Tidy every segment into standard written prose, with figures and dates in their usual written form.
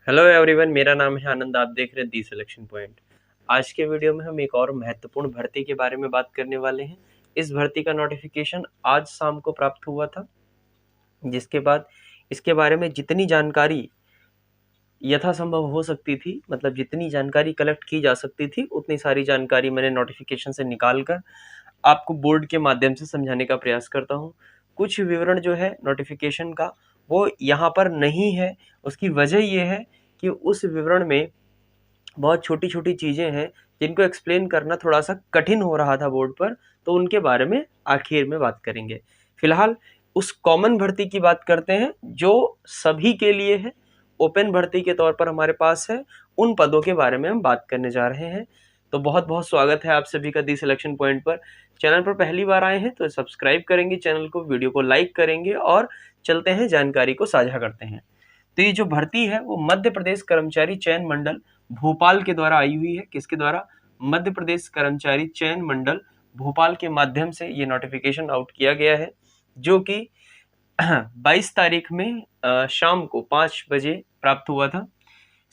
Hello everyone, मेरा नाम है आनंद। आप देख रहे हैं दी सिलेक्शन पॉइंट। आज के वीडियो में हम एक और महत्वपूर्ण भर्ती के बारे में बात करने वाले हैं। इस भर्ती का नोटिफिकेशन आज शाम को प्राप्त हुआ था, जिसके बाद इसके बारे में जितनी जानकारी यथासंभव हो सकती थी, मतलब जितनी जानकारी कलेक्ट की जा सकती थी, उतनी सारी जानकारी मैंने नोटिफिकेशन से निकाल कर आपको बोर्ड के माध्यम से समझाने का प्रयास करता हूँ। कुछ विवरण जो है नोटिफिकेशन का वो यहाँ पर नहीं है। उसकी वजह ये है कि उस विवरण में बहुत छोटी छोटी चीज़ें हैं जिनको एक्सप्लेन करना थोड़ा सा कठिन हो रहा था बोर्ड पर, तो उनके बारे में आखिर में बात करेंगे। फिलहाल उस कॉमन भर्ती की बात करते हैं जो सभी के लिए है, ओपन भर्ती के तौर पर हमारे पास है। उन पदों के बारे में हम बात करने जा रहे हैं। तो बहुत बहुत स्वागत है आप सभी का दी सिलेक्शन पॉइंट पर। चैनल पर पहली बार आए हैं तो सब्सक्राइब करेंगे चैनल को, वीडियो को लाइक करेंगे और चलते हैं जानकारी को साझा करते हैं। तो ये जो भर्ती है वो मध्य प्रदेश कर्मचारी चयन मंडल भोपाल के द्वारा आई हुई है। किसके द्वारा? मध्य प्रदेश कर्मचारी चयन मंडल भोपाल के माध्यम से ये नोटिफिकेशन आउट किया गया है, जो कि 22 तारीख में शाम को 5 बजे प्राप्त हुआ था।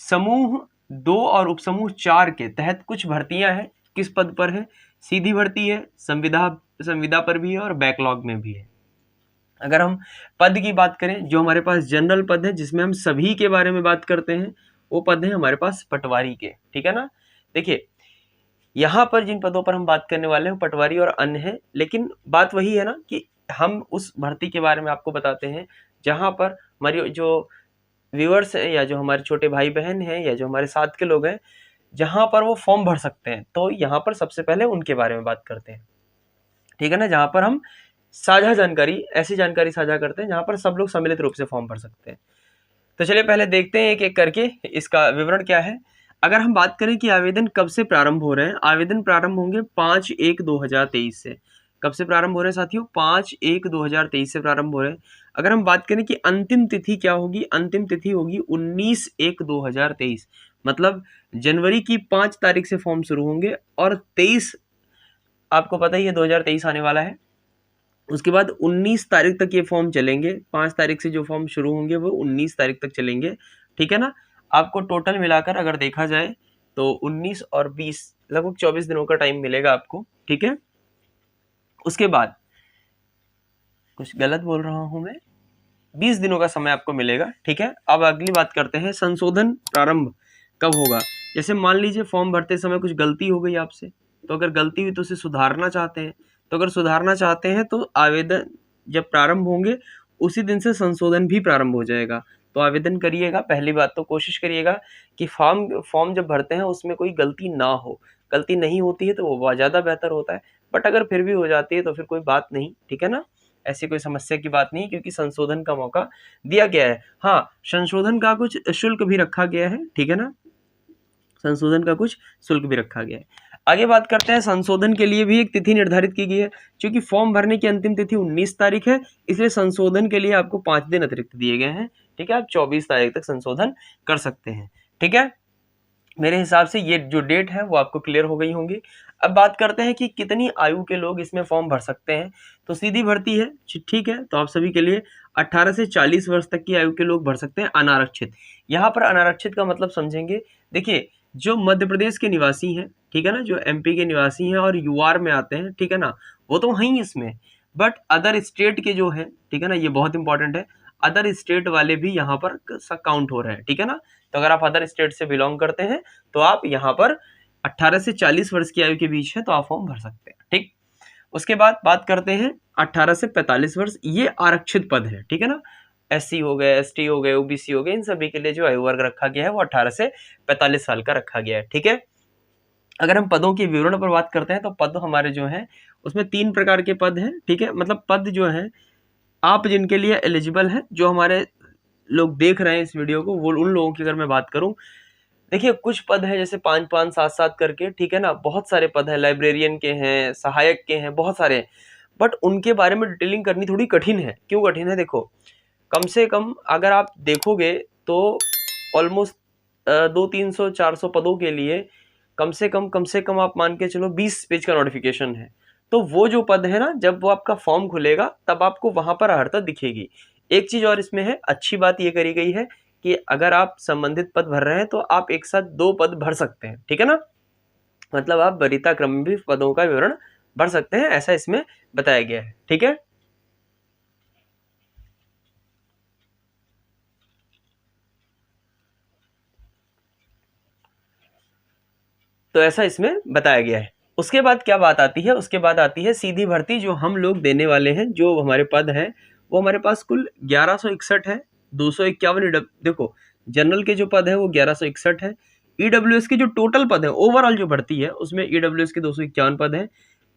समूह 2 और उपसमूह 4 के तहत कुछ भर्तियां हैं। किस पद पर है? सीधी भर्ती है, संविदा पर भी है और बैकलॉग में भी है। अगर हम पद की बात करें, जो हमारे पास जनरल पद है जिसमें हम सभी के बारे में बात करते हैं, वो पद है हमारे पास पटवारी के। ठीक है ना? देखिए, यहाँ पर जिन पदों पर हम बात करने वाले हैं पटवारी और अन्य है, लेकिन बात वही है ना कि हम उस भर्ती के बारे में आपको बताते हैं जहाँ पर हमारी जो व्यूअर्स है या जो हमारे छोटे भाई बहन हैं या जो हमारे साथ के लोग हैं, जहाँ पर वो फॉर्म भर सकते हैं, तो यहाँ पर सबसे पहले उनके बारे में बात करते हैं। ठीक है ना? जहाँ पर हम साझा जानकारी, ऐसी जानकारी साझा करते हैं जहाँ पर सब लोग सम्मिलित रूप से फॉर्म भर सकते हैं। तो चलिए पहले देखते हैं एक एक करके इसका विवरण क्या है। अगर हम बात करें कि आवेदन कब से प्रारंभ हो रहे हैं, आवेदन प्रारंभ होंगे 5/1/2023 से। कब से प्रारंभ हो रहे हैं साथियों? 5/1/2023 से प्रारंभ हो रहे हैं। अगर हम बात करें कि अंतिम तिथि क्या होगी, अंतिम तिथि होगी 19/1/2023। मतलब जनवरी की 5 तारीख से फॉर्म शुरू होंगे और 23, आपको पता ही है 2023 आने वाला है, उसके बाद 19 तारीख तक ये फॉर्म चलेंगे। 5 तारीख से जो फॉर्म शुरू होंगे वो 19 तारीख तक चलेंगे। ठीक है ना? आपको टोटल मिलाकर अगर देखा जाए तो 19 और 20 लगभग 24 दिनों का टाइम मिलेगा आपको। ठीक है? उसके बाद कुछ गलत बोल रहा हूं मैं, 20 दिनों का समय आपको मिलेगा। ठीक है? अब अगली बात करते हैं, संशोधन प्रारंभ कब होगा। जैसे मान लीजिए फॉर्म भरते समय कुछ गलती हो गई आपसे, तो अगर गलती हुई तो उसे सुधारना चाहते हैं, तो अगर सुधारना चाहते हैं तो आवेदन जब प्रारंभ होंगे उसी दिन से संशोधन भी प्रारंभ हो जाएगा। तो आवेदन करिएगा। पहली बात तो कोशिश करिएगा कि फॉर्म फॉर्म जब भरते हैं उसमें कोई गलती ना हो। गलती नहीं होती है तो वो ज़्यादा बेहतर होता है, बट अगर फिर भी हो जाती है तो फिर कोई बात नहीं। ठीक है ना? ऐसी कोई समस्या की बात नहीं, क्योंकि संशोधन का मौका दिया गया है। हाँ, संशोधन का कुछ शुल्क भी रखा गया है। ठीक है ना? संशोधन का कुछ शुल्क भी रखा गया है। आगे बात करते हैं, संशोधन के लिए भी एक तिथि निर्धारित की गई है। क्योंकि फॉर्म भरने की अंतिम तिथि 19 तारीख है, इसलिए संशोधन के लिए आपको 5 दिन अतिरिक्त दिए गए हैं। ठीक है? आप 24 तारीख तक संशोधन कर सकते हैं। ठीक है? मेरे हिसाब से ये जो डेट है वो आपको क्लियर हो गई होंगी। अब बात करते हैं कि कितनी आयु के लोग इसमें फॉर्म भर सकते हैं। तो सीधी भर्ती है, ठीक है, तो आप सभी के लिए 18 से 40 वर्ष तक की आयु के लोग भर सकते हैं अनारक्षित। यहाँ पर अनारक्षित का मतलब समझेंगे। देखिए, जो मध्य प्रदेश के निवासी हैं, ठीक है ना, जो एमपी के निवासी हैं और यूआर में आते हैं, ठीक है ना, वो तो हैं ही इसमें, बट अदर स्टेट के जो है, ठीक है ना, ये बहुत इंपॉर्टेंट है, अदर स्टेट वाले भी यहाँ पर काउंट हो रहे हैं। ठीक है ना? तो अगर आप अदर स्टेट से बिलोंग करते हैं तो आप यहाँ पर 18 से 40 वर्ष की आयु के बीच है तो आप फॉर्म भर सकते हैं। ठीक, उसके बाद बात करते हैं 18 से 45 वर्ष, ये आरक्षित पद है। ठीक है ना? एससी हो गए, एसटी हो गए, ओबीसी हो गए, इन सभी के लिए जो आयु वर्ग रखा गया है वो 18 से 45 साल का रखा गया है। ठीक है? अगर हम पदों के विवरण पर बात करते हैं तो पद हमारे जो हैं उसमें 3 प्रकार के पद हैं। ठीक है? मतलब पद जो है आप जिनके लिए एलिजिबल हैं, जो हमारे लोग देख रहे हैं इस वीडियो को, वो उन लोगों की अगर मैं बात करूं, देखिए कुछ पद है जैसे 5-5, 7-7 करके, ठीक है ना, बहुत सारे पद है, लाइब्रेरियन के हैं, सहायक के हैं, बहुत सारे हैं, बट उनके बारे में डिटेलिंग करनी थोड़ी कठिन है। क्यों कठिन है? देखो, कम से कम अगर आप देखोगे तो ऑलमोस्ट 200-300-400 पदों के लिए कम से कम आप मान के चलो 20 पेज का नोटिफिकेशन है। तो वो जो पद है ना, जब वो आपका फॉर्म खुलेगा तब आपको वहां पर अर्हता दिखेगी। एक चीज और इसमें है, अच्छी बात ये करी गई है कि अगर आप संबंधित पद भर रहे हैं तो आप एक साथ 2 पद भर सकते हैं, ठीक है ना। मतलब आप वरीयता क्रम में भी पदों का विवरण भर सकते हैं, ऐसा इसमें बताया गया है, ठीक है। तो ऐसा इसमें बताया गया है। उसके बाद क्या बात आती है, उसके बाद आती है सीधी भर्ती, जो हम लोग देने वाले हैं, जो हमारे पद हैं वो हमारे पास कुल 1161 है। 251 देखो, जनरल के जो पद है वो 1161 है। ईडब्ल्यूएस के जो टोटल पद है, ओवरऑल जो भर्ती है, उसमें ईडब्ल्यूएस के 251 पद है,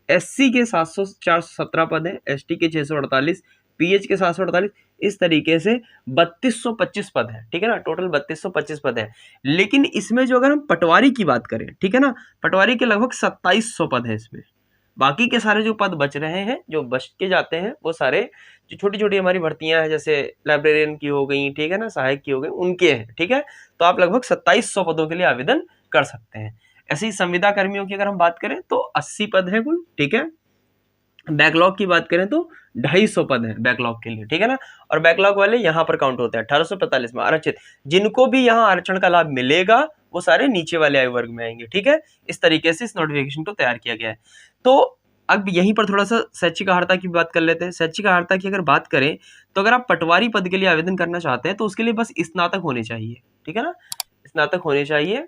एससी के 417 पद है, एसटी के 648, पीएच के 748, इस तरीके से 3225 पद है, ठीक है ना। टोटल 3225 पद है। लेकिन इसमें जो अगर हम पटवारी की बात करें, ठीक है ना, पटवारी के लगभग 2700 पद है इसमें। बाकी के सारे जो पद बच रहे हैं, जो बच के जाते हैं, वो सारे जो छोटी छोटी हमारी भर्तियां हैं, जैसे लाइब्रेरियन की हो गई, ठीक है ना, सहायक की हो गई, उनके हैं, ठीक है। तो आप लगभग 2700 पदों के लिए आवेदन कर सकते हैं। ऐसे ही संविदा कर्मियों की अगर हम बात करें तो 80 पद है कुल, ठीक है। बैकलॉग की बात करें तो 250 पद है बैकलॉग के लिए, ठीक है ना। और बैकलॉग वाले यहाँ पर काउंट होते हैं 1845 में आरक्षित। जिनको भी यहाँ आरक्षण का लाभ मिलेगा वो सारे नीचे वाले आयु वर्ग में आएंगे, ठीक है। इस तरीके से इस नोटिफिकेशन को तैयार किया गया है। तो अब यहीं पर थोड़ा सा शैक्षिक अर्हता की बात कर लेते हैं। शैक्षिक अर्हता की अगर बात करें तो अगर आप पटवारी पद के लिए आवेदन करना चाहते हैं तो उसके लिए बस स्नातक होने चाहिए, ठीक है ना, स्नातक होने चाहिए।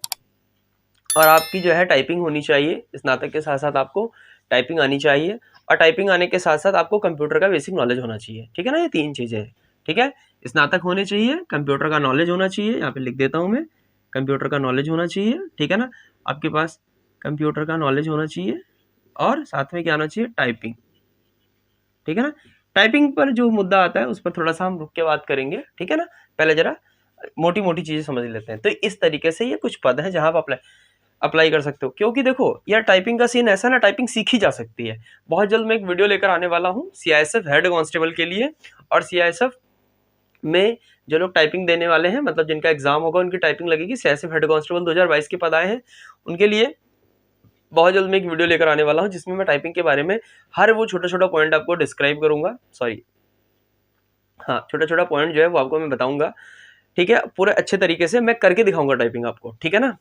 और आपकी जो है टाइपिंग होनी चाहिए, स्नातक के साथ साथ आपको टाइपिंग आनी चाहिए, और टाइपिंग आने के साथ साथ आपको कंप्यूटर का बेसिक नॉलेज होना चाहिए, ठीक है ना। ये 3 चीजें हैं, ठीक है। स्नातक होने चाहिए, कंप्यूटर का नॉलेज होना चाहिए, यहाँ पे लिख देता हूँ मैं, कंप्यूटर का नॉलेज होना चाहिए, ठीक है ना। आपके पास कंप्यूटर का नॉलेज होना चाहिए, और साथ में क्या आना चाहिए, टाइपिंग, ठीक है ना। टाइपिंग पर जो मुद्दा आता है उस पर थोड़ा सा हम रुक के बात करेंगे, ठीक है ना। पहले जरा मोटी मोटी चीजें समझ लेते हैं। तो इस तरीके से ये कुछ पद हैं जहां आप अप्लाई कर सकते हो। क्योंकि देखो यार, टाइपिंग का सीन ऐसा ना, टाइपिंग सीखी जा सकती है। बहुत जल्द मैं एक वीडियो लेकर आने वाला हूँ सीआईएसएफ हेड कांस्टेबल के लिए, और सीआईएसएफ में जो लोग टाइपिंग देने वाले हैं, मतलब जिनका एग्जाम होगा, उनकी टाइपिंग लगेगी। सीआईएसएफ हेड कांस्टेबल 2022 के पद आए हैं, उनके लिए बहुत जल्द मैं एक वीडियो लेकर आने वाला हूँ जिसमें मैं टाइपिंग के बारे में हर वो छोटा छोटा पॉइंट आपको डिस्क्राइब करूंगा, सॉरी हाँ, छोटा छोटा पॉइंट जो है वो आपको मैं बताऊंगा, ठीक है। पूरे अच्छे तरीके से मैं करके दिखाऊंगा टाइपिंग आपको, ठीक है ना।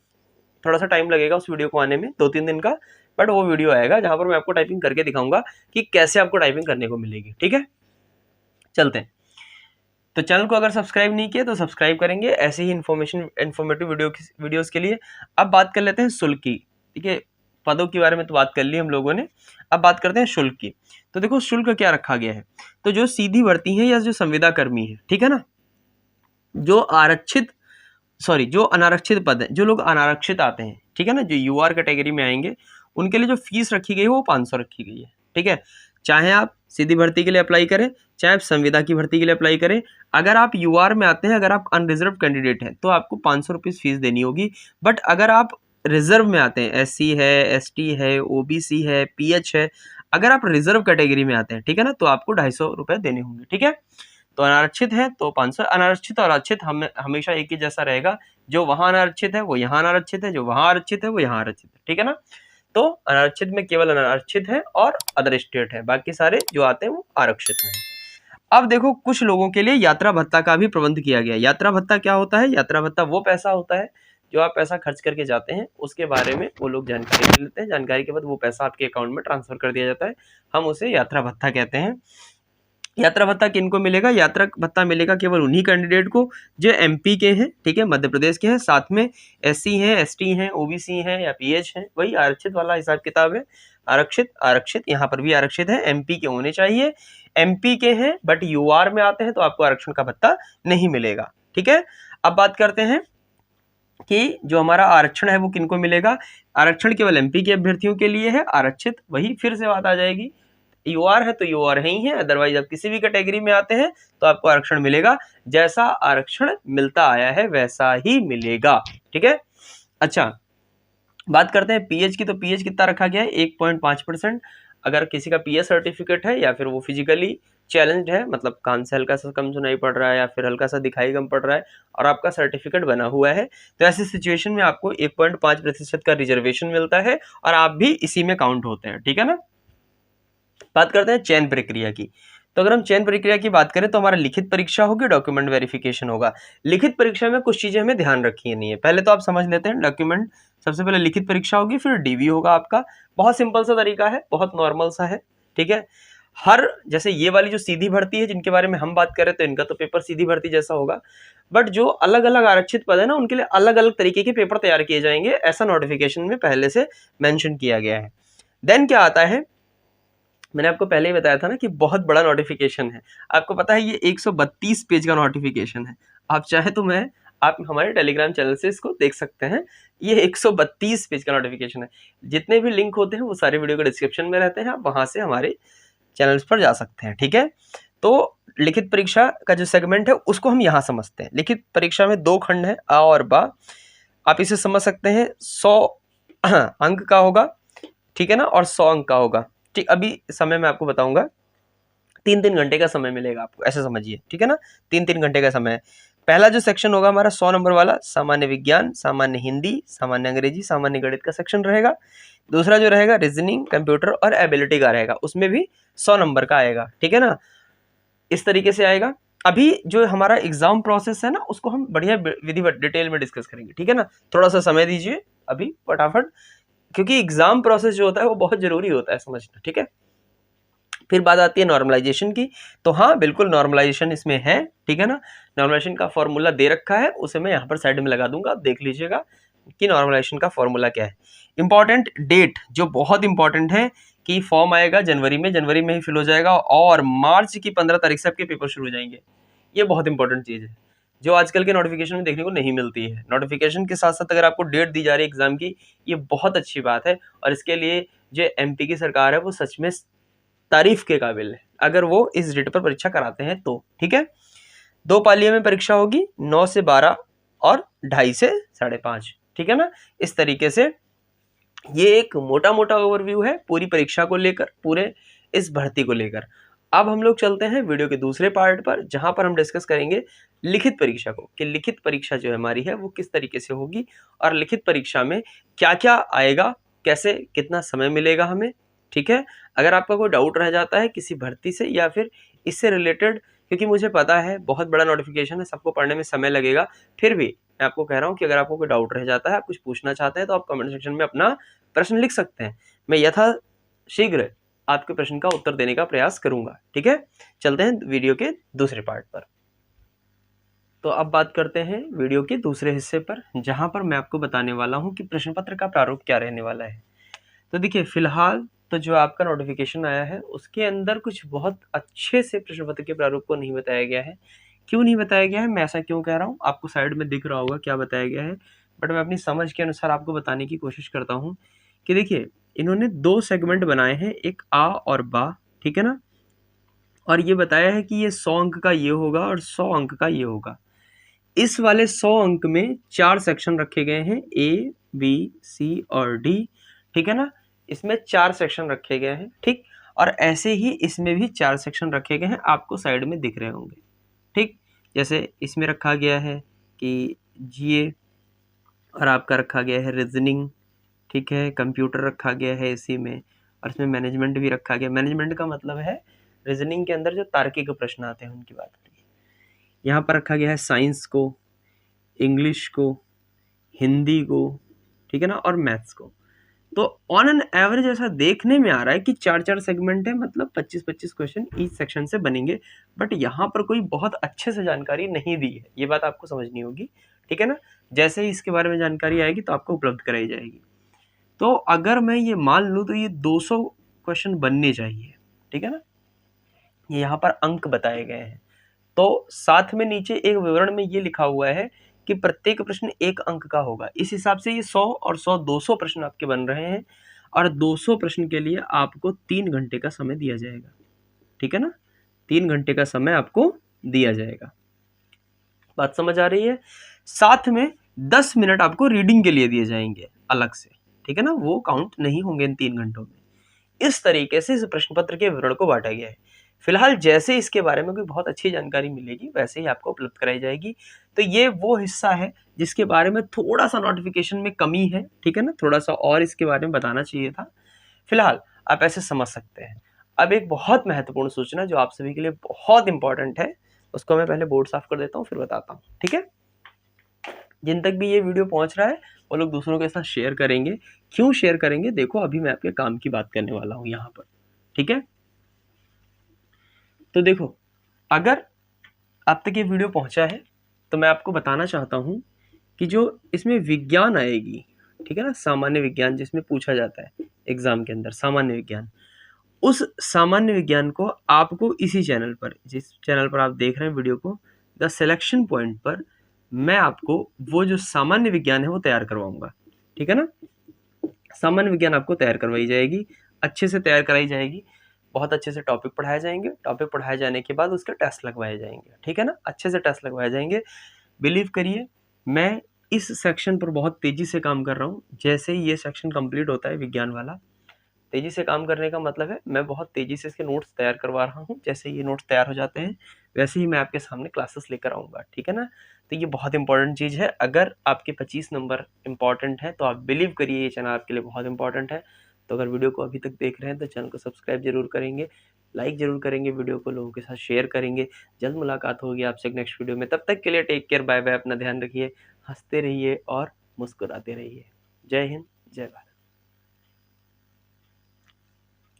थोड़ा सा टाइम लगेगा उस वीडियो को आने में, 2-3 दिन का, बट वो वीडियो आएगा जहां पर मैं आपको टाइपिंग करके दिखाऊंगा कि कैसे आपको टाइपिंग करने को मिलेगी, ठीक है। चलते हैं। तो चैनल को अगर सब्सक्राइब नहीं किया तो सब्सक्राइब करेंगे ऐसे ही इन्फॉर्मेटिव वीडियोस के लिए। अब बात कर लेते हैं शुल्क की, ठीक है। पदों के बारे में तो बात कर ली हम लोगों ने, अब बात करते हैं शुल्क की। तो देखो शुल्क क्या रखा गया है। तो जो सीधी भर्ती है या जो संविदा कर्मी है, ठीक है ना, जो जो अनारक्षित पद है, जो लोग अनारक्षित आते हैं, ठीक है ना, जो यूआर कैटेगरी में आएंगे, उनके लिए जो फीस रखी गई है वो 500 रखी गई है, ठीक है। चाहे आप सीधी भर्ती के लिए अप्लाई करें, चाहे आप संविदा की भर्ती के लिए अप्लाई करें, अगर आप यूआर में आते हैं, अगर आप अनरिजर्व कैंडिडेट हैं तो आपको 500 रुपीज़ फीस देनी होगी। बट अगर आप रिजर्व में आते हैं, एससी है, एसटी है, ओबीसी है, पीएच है, अगर आप रिजर्व कैटेगरी में आते हैं, ठीक है ना, तो आपको 250 रुपये देने होंगे, ठीक है। तो अनारक्षित है तो 500, अनारक्षित और आरक्षित हमेशा एक ही जैसा रहेगा। जो वहां अनारक्षित है वो यहाँ अनारक्षित है, जो वहां आरक्षित है वो यहाँ आरक्षित है, ठीक है ना। तो अनारक्षित में केवल अनारक्षित है और अदर स्टेट है, बाकी सारे जो आते हैं वो आरक्षित में है। अब देखो कुछ लोगों के लिए यात्रा भत्ता का भी प्रबंध किया गया है। यात्रा भत्ता क्या होता है? यात्रा भत्ता वो पैसा होता है जो आप पैसा खर्च करके जाते हैं, उसके बारे में वो लोग जानकारी ले लेते हैं। जानकारी के बाद वो पैसा आपके अकाउंट में ट्रांसफर कर दिया जाता है, हम उसे यात्रा भत्ता कहते हैं। यात्रा भत्ता किनको मिलेगा? यात्रा भत्ता मिलेगा केवल उन्हीं कैंडिडेट को जो एमपी के हैं, ठीक है, मध्य प्रदेश के हैं, साथ में एससी हैं, एसटी हैं, ओबीसी हैं या पीएच हैं, वही आरक्षित वाला हिसाब किताब है। आरक्षित यहाँ पर भी आरक्षित है, एमपी के होने चाहिए, एमपी के हैं बट यूआर में आते हैं तो आपको आरक्षण का भत्ता नहीं मिलेगा, ठीक है। अब बात करते हैं कि जो हमारा आरक्षण है वो किनको मिलेगा। आरक्षण केवल एमपी के अभ्यर्थियों के लिए है। आरक्षित वही फिर से बात आ जाएगी, यूआर है तो यूआर है ही है, अदरवाइज आप किसी भी कैटेगरी में आते हैं तो आपको आरक्षण मिलेगा। जैसा आरक्षण मिलता आया है वैसा ही मिलेगा, ठीक है। अच्छा, बात करते हैं पीएच की। तो पीएच कितना रखा गया है? 1.5%। अगर किसी का पीएच सर्टिफिकेट है या फिर वो फिजिकली चैलेंज्ड है, मतलब कान से हल्का सा कम सुनाई पड़ रहा है या फिर हल्का सा दिखाई कम पड़ रहा है और आपका सर्टिफिकेट बना हुआ है, तो ऐसी सिचुएशन में आपको 1.5% का रिजर्वेशन मिलता है और आप भी इसी में काउंट होते हैं, ठीक है ना। बात करते हैं चयन प्रक्रिया की। तो अगर हम चयन प्रक्रिया की बात करें तो हमारा लिखित परीक्षा होगी, डॉक्यूमेंट वेरिफिकेशन होगा। लिखित परीक्षा में कुछ चीजें हमें ध्यान रखी नहीं है, पहले तो आप समझ लेते हैं। डॉक्यूमेंट सबसे पहले लिखित परीक्षा होगी, फिर डीवी होगा आपका। बहुत सिंपल सा तरीका है, बहुत नॉर्मल सा है, ठीक है। हर जैसे ये वाली जो सीधी भर्ती है जिनके बारे में हम बात करें तो इनका तो पेपर सीधी भर्ती जैसा होगा, बट जो अलग अलग आरक्षित पद है ना उनके लिए अलग अलग तरीके के पेपर तैयार किए जाएंगे, ऐसा नोटिफिकेशन में पहले से मेंशन किया गया है। देन क्या आता है, मैंने आपको पहले ही बताया था ना कि बहुत बड़ा नोटिफिकेशन है। आपको पता है ये 132 पेज का नोटिफिकेशन है। आप चाहे तो आप हमारे टेलीग्राम चैनल से इसको देख सकते हैं। ये 132 पेज का नोटिफिकेशन है। जितने भी लिंक होते हैं वो सारे वीडियो के डिस्क्रिप्शन में रहते हैं, आप वहां से हमारे चैनल्स पर जा सकते हैं, ठीक है। तो लिखित परीक्षा का जो सेगमेंट है उसको हम यहाँ समझते हैं। लिखित परीक्षा में 2 खंड है, आ और बा। आप इसे समझ सकते हैं 100 अंक का होगा, ठीक है ना, और 100 अंक का होगा, ठीक। अभी समय मैं आपको बताऊंगा, 3-3 घंटे का समय मिलेगा आपको, ऐसे समझिए, ठीक है ना। 3-3 घंटे का समय है। पहला जो सेक्शन होगा हमारा 100 नंबर वाला, सामान्य विज्ञान, सामान्य हिंदी, सामान्य अंग्रेजी, सामान्य गणित का सेक्शन रहेगा। दूसरा जो रहेगा रीजनिंग, कंप्यूटर और एबिलिटी का रहेगा, उसमें भी 100 नंबर का आएगा, ठीक है ना। इस तरीके से आएगा। अभी जो हमारा एग्जाम प्रोसेस है ना उसको हम बढ़िया विधिवत डिटेल में डिस्कस करेंगे, ठीक है ना। थोड़ा सा समय दीजिए अभी फटाफट, क्योंकि एग्जाम प्रोसेस जो होता है वो बहुत जरूरी होता है समझना, ठीक है। फिर बात आती है नॉर्मलाइजेशन की, तो हाँ बिल्कुल नॉर्मलाइजेशन इसमें है, ठीक है ना। नॉर्मलाइजेशन का फॉर्मूला दे रखा है, उसे मैं यहाँ पर साइड में लगा दूंगा, आप देख लीजिएगा कि नॉर्मलाइजेशन का फॉर्मूला क्या है। इंपॉर्टेंट डेट जो बहुत इंपॉर्टेंट है कि फॉर्म आएगा जनवरी में ही फिल हो जाएगा, और मार्च की 15 तारीख से आपके पेपर शुरू हो जाएंगे। ये बहुत इंपॉर्टेंट चीज है जो आजकल के नोटिफिकेशन में देखने को नहीं मिलती है। नोटिफिकेशन के साथ साथ अगर आपको डेट दी जा रही है एग्जाम की, ये बहुत अच्छी बात है, और इसके लिए जो एमपी की सरकार है वो सच में तारीफ के काबिल है, अगर वो इस डेट पर परीक्षा कराते हैं तो, ठीक है। 2 पालियों में परीक्षा होगी, 9 से 12 और 2:30 से 5:30, ठीक है ना। इस तरीके से ये एक मोटा मोटा ओवरव्यू है पूरी परीक्षा को लेकर, पूरे इस भर्ती को लेकर। अब हम लोग चलते हैं वीडियो के दूसरे पार्ट पर, जहां पर हम डिस्कस करेंगे लिखित परीक्षा को, कि लिखित परीक्षा जो हमारी है वो किस तरीके से होगी, और लिखित परीक्षा में क्या क्या आएगा, कैसे कितना समय मिलेगा हमें, ठीक है। अगर आपका कोई डाउट रह जाता है किसी भर्ती से या फिर इससे रिलेटेड, क्योंकि मुझे पता है बहुत बड़ा नोटिफिकेशन है, सबको पढ़ने में समय लगेगा, फिर भी मैं आपको कह रहा हूँ कि अगर आपको कोई डाउट रह जाता है, आप कुछ पूछना चाहते हैं, तो आप कमेंट सेक्शन में अपना प्रश्न लिख सकते हैं। मैं यथाशीघ्र आपके प्रश्न का उत्तर देने का प्रयास करूंगा, ठीक है। चलते हैं वीडियो के दूसरे पार्ट पर। तो अब बात करते हैं वीडियो के दूसरे हिस्से पर, जहां पर मैं आपको बताने वाला हूं कि प्रश्न पत्र का प्रारूप क्या रहने वाला है। तो देखिए, फिलहाल तो जो आपका नोटिफिकेशन आया है उसके अंदर कुछ बहुत अच्छे से प्रश्न पत्र के प्रारूप को नहीं बताया गया है। क्यों नहीं बताया गया है, मैं ऐसा क्यों कह रहा हूँ, आपको साइड में दिख रहा होगा क्या बताया गया है, बट मैं अपनी समझ के अनुसार आपको बताने की कोशिश करता हूँ। कि देखिए, इन्होंने 2 सेगमेंट बनाए हैं, एक आ और बा, ठीक है ना। और ये बताया है कि ये 100 अंक का ये होगा और 100 अंक का ये होगा। इस वाले 100 अंक में 4 सेक्शन रखे गए हैं, ए बी सी और डी, ठीक है ना। इसमें 4 सेक्शन रखे गए हैं, ठीक। और ऐसे ही इसमें भी 4 सेक्शन रखे गए हैं, आपको साइड में दिख रहे होंगे, ठीक। जैसे इसमें रखा गया है कि जीए, और आपका रखा गया है रीजनिंग, ठीक है। कंप्यूटर रखा गया है इसी में, और इसमें मैनेजमेंट भी रखा गया। मैनेजमेंट का मतलब है रीजनिंग के अंदर जो तार्किक प्रश्न आते हैं उनकी बात करिए। यहाँ पर रखा गया है साइंस को, इंग्लिश को, हिंदी को, ठीक है ना, और मैथ्स को। तो ऑन एन एवरेज ऐसा देखने में आ रहा है कि 4-4 सेगमेंट है, मतलब 25-25 क्वेश्चन ईच सेक्शन से बनेंगे। बट यहाँ पर कोई बहुत अच्छे से जानकारी नहीं दी है, ये बात आपको समझनी होगी, ठीक है ना। जैसे ही इसके बारे में जानकारी आएगी तो आपको उपलब्ध कराई जाएगी। तो अगर मैं ये मान लूँ तो ये 200 क्वेश्चन बनने चाहिए, ठीक है ना। ये यहाँ पर अंक बताए गए हैं, तो साथ में नीचे एक विवरण में ये लिखा हुआ है कि प्रत्येक प्रश्न 1 अंक का होगा। इस हिसाब से ये 100 और 100 200 प्रश्न आपके बन रहे हैं, और 200 प्रश्न के लिए आपको 3 घंटे का समय दिया जाएगा, ठीक है ना। 3 घंटे का समय आपको दिया जाएगा, बात समझ आ रही है। साथ में 10 मिनट आपको रीडिंग के लिए दिए जाएंगे अलग से, ठीक है ना, वो काउंट नहीं होंगे इन 3 घंटों में। इस तरीके से इस प्रश्न पत्र के विवरण को बांटा गया है। फिलहाल जैसे इसके बारे में कोई बहुत अच्छी जानकारी मिलेगी वैसे ही आपको उपलब्ध कराई जाएगी। तो ये वो हिस्सा है जिसके बारे में थोड़ा सा नोटिफिकेशन में कमी है, ठीक है ना, थोड़ा सा और इसके बारे में बताना चाहिए था। फिलहाल आप ऐसे समझ सकते हैं। अब एक बहुत महत्वपूर्ण सूचना जो आप सभी के लिए बहुत इंपॉर्टेंट है, उसको मैं पहले बोर्ड साफ कर देता हूँ, फिर बताता हूँ, ठीक है। जिन तक भी ये वीडियो पहुंच रहा है वो लोग दूसरों के साथ शेयर करेंगे। क्यों शेयर करेंगे, देखो अभी मैं आपके काम की बात करने वाला हूँ यहाँ पर, ठीक है। तो देखो, अगर अब तक ये वीडियो पहुंचा है तो मैं आपको बताना चाहता हूँ कि जो इसमें विज्ञान आएगी, ठीक है ना, सामान्य विज्ञान जिसमें पूछा जाता है एग्जाम के अंदर, सामान्य विज्ञान, उस सामान्य विज्ञान को आपको इसी चैनल पर, जिस चैनल पर आप देख रहे हैं वीडियो को, द सिलेक्शन पॉइंट पर, मैं आपको वो जो सामान्य विज्ञान है वो तैयार करवाऊंगा, ठीक है ना। सामान्य विज्ञान आपको तैयार करवाई जाएगी, अच्छे से तैयार कराई जाएगी, बहुत अच्छे से टॉपिक पढ़ाए जाएंगे, टॉपिक पढ़ाए जाने के बाद उसके टेस्ट लगवाए जाएंगे, ठीक है ना, अच्छे से टेस्ट लगवाए जाएंगे। बिलीव करिए, मैं इस सेक्शन पर बहुत तेजी से काम कर रहा हूँ। जैसे ही ये सेक्शन कंप्लीट होता है विज्ञान वाला, तेजी से काम करने का मतलब है मैं बहुत तेजी से इसके नोट्स तैयार करवा रहा हूँ। जैसे ये नोट्स तैयार हो जाते हैं वैसे ही मैं आपके सामने क्लासेस लेकर आऊँगा, ठीक है ना। तो ये बहुत इंपॉर्टेंट चीज़ है। अगर आपके 25 नंबर इंपॉर्टेंट है तो आप बिलीव करिए ये चैनल आपके लिए बहुत इंपॉर्टेंट है। तो अगर वीडियो को अभी तक देख रहे हैं तो चैनल को सब्सक्राइब जरूर करेंगे, लाइक जरूर करेंगे, वीडियो को लोगों के साथ शेयर करेंगे। जल्द मुलाकात होगी आपसे नेक्स्ट वीडियो में, तब तक के लिए टेक केयर, बाय बाय, अपना ध्यान रखिए, हंसते रहिए और मुस्कुराते रहिए। जय हिंद, जय भारत,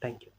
थैंक यू।